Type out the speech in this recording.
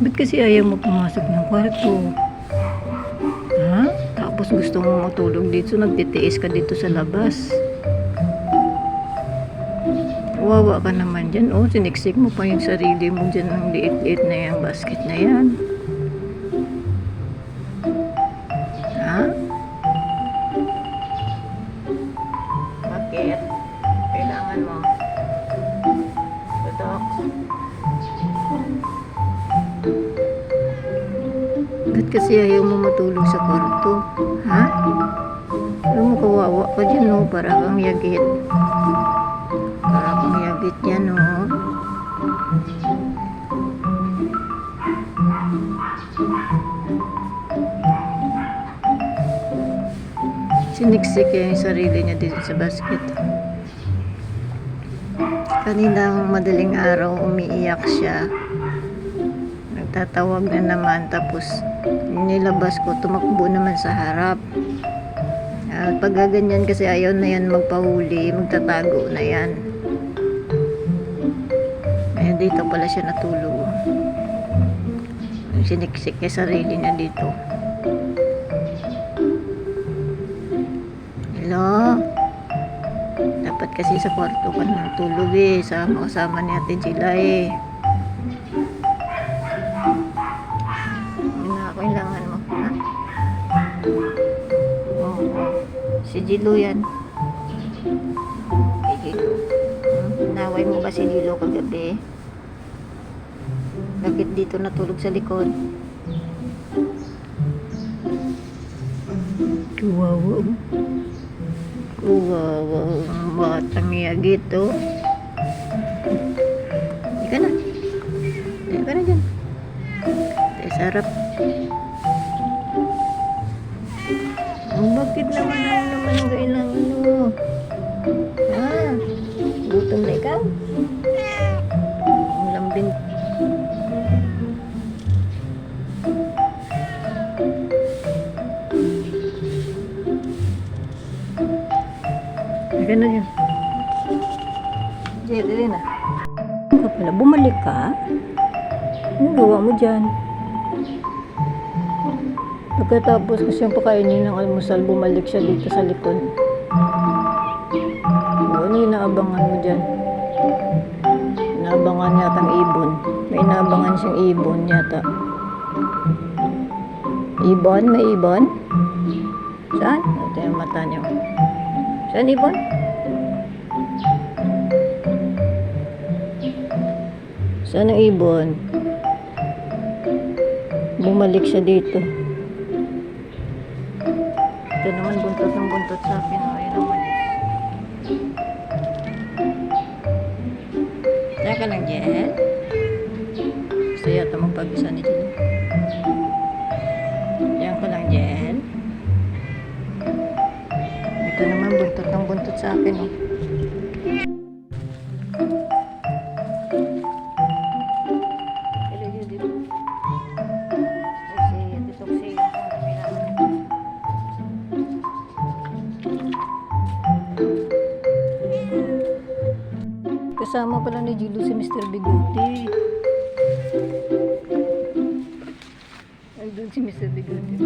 Ba't kasi ayaw mo pumasok ng kwarto? Ha? Tapos gusto mo matulog dito, nagtitiis ka dito sa labas. Wawa ka naman dyan. Oh, siniksik mo pa yung sarili mo dyan ng liit-liit na yung basket na yan. Ha? Bakit? Kailangan mo. Tutok. Ba't kasi ayaw mo matulog sa kwarto? Ha? Alam mo, kawawa ka dyan, no? Para kang yagit. Para kang yagit yan, no? Siniksik yung sarili niya dito sa basket. Kaninang madaling araw, umiiyak siya. Nagtatawag na naman, tapos nilabas ko, tumakbo naman sa harap. At pag ganyan kasi ayaw na yan magpahuli, magtatago na yan. Ayan, dito pala siya natulog. Siniksik yung sarili niya dito. Hello? Dapat kasi sa kwarto ka natulog eh. Kasama ni Ate Gila eh. Kailangan mo, ha? Oo. Si Gilo yan. Si Gilo. Naway mo ba si Gilo kagabi? Bakit dito natulog sa likod? Kawawa. Kawawa. Batang yagit, oh. Hindi ka na. Hindi ka na dyan. Sarap. Bakit naman ang kailangan mo? Ha? Gutom na ikaw? Ang lambing. Gano'n yun. Diyan, dali na. Ano ka pala? Bumalik ka? Anong gawa mo dyan? Pagkatapos ko siyang pakainin ng almusal, bumalik siya dito sa likod. Ano yung inaabangan mo dyan? Inaabangan yata ang ibon. May inaabangan siyang ibon yata. Ibon? May ibon? Saan? Ito yung mata niyo. Saan ibon? Saan ang ibon? Bumalik siya dito. Ito naman buntot ng buntot sa akin. O, ayan naman. Diyan ka lang, Jen. Gusto yata magpag-isa ni Jen. Diyan ka lang, Jen. Ito naman buntot ng buntot sa akin. O. Kasama pala ni Gilo si Mr. Bigote. Ay, doon si Mr. Bigote.